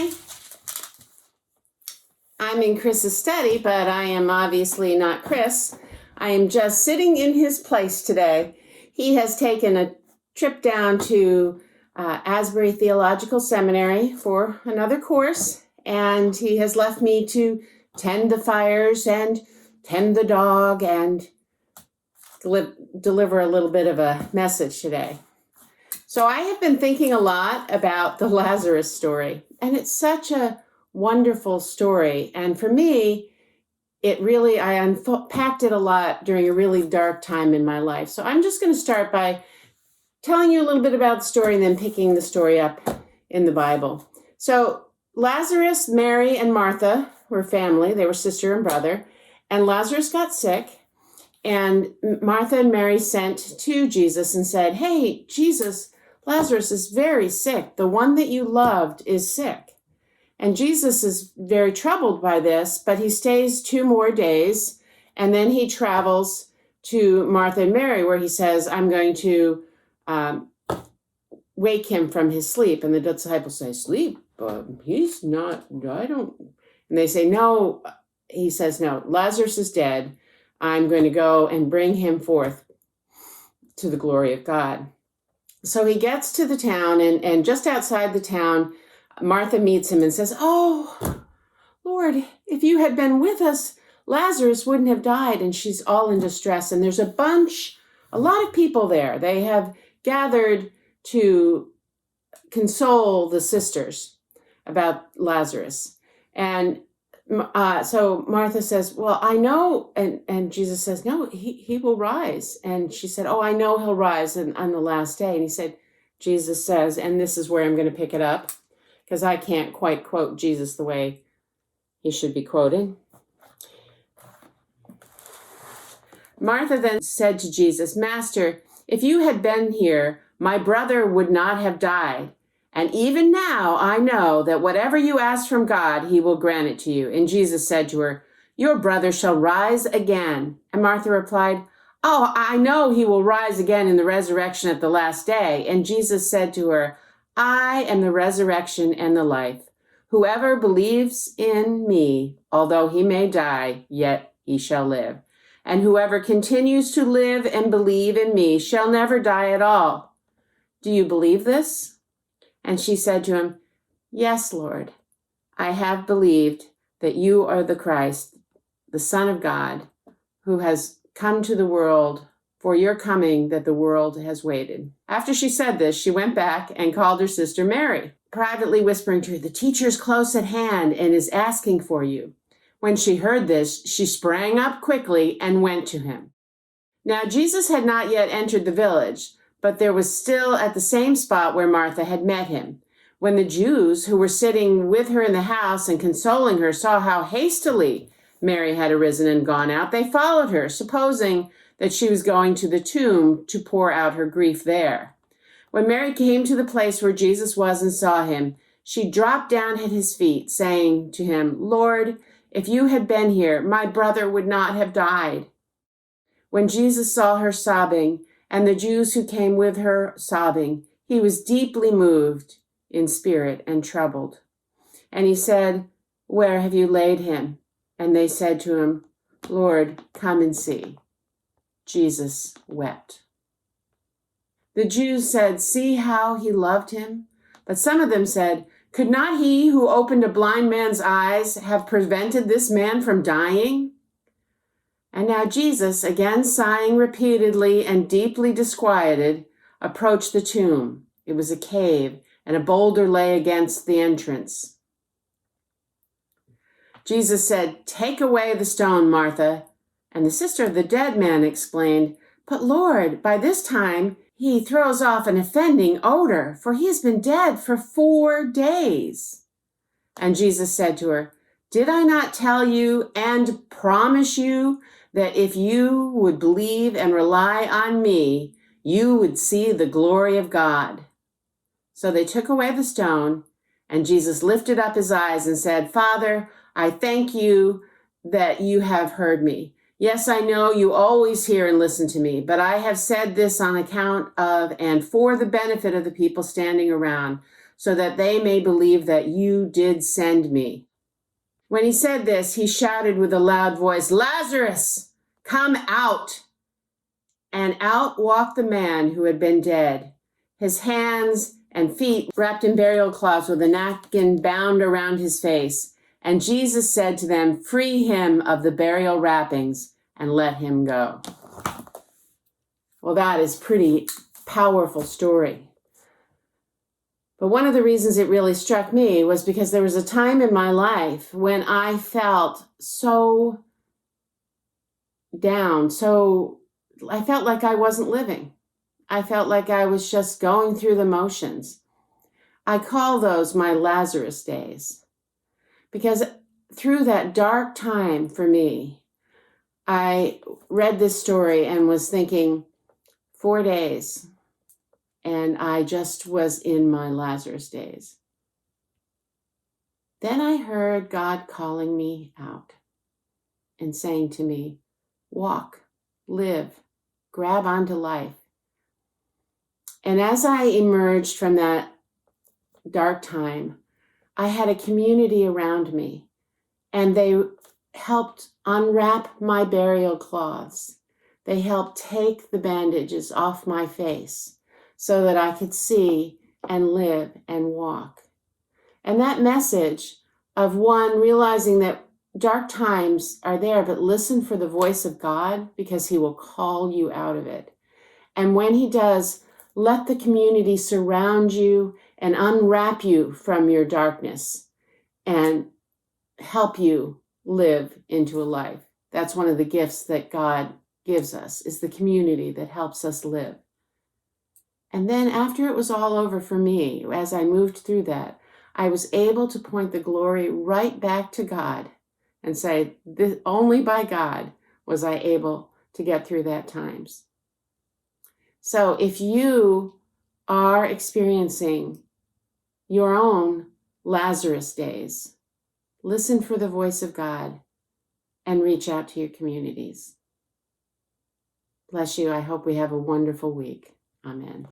Hi. I'm in Chris's study, but I am obviously not Chris. I am just sitting in his place today. He has taken a trip down to Asbury Theological Seminary for another course, and he has left me to tend the fires and tend the dog and deliver a little bit of a message today. So I have been thinking a lot about the Lazarus story, and it's such a wonderful story. And for me, I unpacked it a lot during a really dark time in my life. So I'm just going to start by telling you a little bit about the story and then picking the story up in the Bible. So Lazarus, Mary, and Martha were family. They were sister and brother. And Lazarus got sick. And Martha and Mary sent to Jesus and said, "Hey, Jesus, Lazarus is very sick. The one that you loved is sick." And Jesus is very troubled by this, but he stays 2 more days, and then he travels to Martha and Mary, where he says, "I'm going to wake him from his sleep." And the disciples say, "Sleep? He's not, I don't." And they say, "No." He says, "No, Lazarus is dead. I'm going to go and bring him forth to the glory of God." So he gets to the town, and just outside the town, Martha meets him and says, "Oh, Lord, if you had been with us, Lazarus wouldn't have died." And she's all in distress. And there's a lot of people there. They have gathered to console the sisters about Lazarus. And so Martha says, "Well, I know," and Jesus says, "No, he will rise." And she said, "Oh, I know he'll rise on the last day." And Jesus says, and this is where I'm going to pick it up, because I can't quite quote Jesus the way he should be quoted. Martha then said to Jesus, "Master, if you had been here, my brother would not have died. And even now I know that whatever you ask from God, he will grant it to you." And Jesus said to her, "Your brother shall rise again." And Martha replied, "Oh, I know he will rise again in the resurrection at the last day." And Jesus said to her, "I am the resurrection and the life. Whoever believes in me, although he may die, yet he shall live. And whoever continues to live and believe in me shall never die at all. Do you believe this?" And she said to him, "Yes, Lord, I have believed that you are the Christ, the Son of God, who has come to the world for your coming that the world has waited." After she said this, she went back and called her sister Mary, privately whispering to her, "The teacher is close at hand and is asking for you." When she heard this, she sprang up quickly and went to him. Now Jesus had not yet entered the village, but there was still at the same spot where Martha had met him. When the Jews who were sitting with her in the house and consoling her saw how hastily Mary had arisen and gone out, they followed her, supposing that she was going to the tomb to pour out her grief there. When Mary came to the place where Jesus was and saw him, she dropped down at his feet, saying to him, "Lord, if you had been here, my brother would not have died." When Jesus saw her sobbing, and the Jews who came with her sobbing, he was deeply moved in spirit and troubled. And he said, "Where have you laid him?" And they said to him, "Lord, come and see." Jesus wept. The Jews said, "See how he loved him?" But some of them said, "Could not he who opened a blind man's eyes have prevented this man from dying?" And now Jesus, again sighing repeatedly and deeply disquieted, approached the tomb. It was a cave, and a boulder lay against the entrance. Jesus said, "Take away the stone, Martha." And the sister of the dead man explained, "But Lord, by this time he throws off an offending odor, for he has been dead for 4 days." And Jesus said to her, "Did I not tell you and promise you that if you would believe and rely on me, you would see the glory of God?" So they took away the stone, and Jesus lifted up his eyes and said, "Father, I thank you that you have heard me. Yes, I know you always hear and listen to me, but I have said this on account of and for the benefit of the people standing around, so that they may believe that you did send me." When he said this, he shouted with a loud voice, "Lazarus, come out!" And out walked the man who had been dead, his hands and feet wrapped in burial cloths with a napkin bound around his face. And Jesus said to them, "Free him of the burial wrappings and let him go." Well, that is pretty powerful story. But one of the reasons it really struck me was because there was a time in my life when I felt so down, I felt like I wasn't living. I felt like I was just going through the motions. I call those my Lazarus days, because through that dark time for me, I read this story and was thinking, 4 days, and I just was in my Lazarus days. Then I heard God calling me out and saying to me, "Walk, live, grab onto life." And as I emerged from that dark time, I had a community around me, and they helped unwrap my burial cloths. They helped take the bandages off my face so that I could see and live and walk. And that message of one realizing that dark times are there, but listen for the voice of God, because he will call you out of it. And when he does, let the community surround you and unwrap you from your darkness and help you live into a life. That's one of the gifts that God gives us, is the community that helps us live. And then after it was all over for me, as I moved through that, I was able to point the glory right back to God and say, only by God was I able to get through that times. So if you are experiencing your own Lazarus days, listen for the voice of God and reach out to your communities. Bless you. I hope we have a wonderful week. Amen.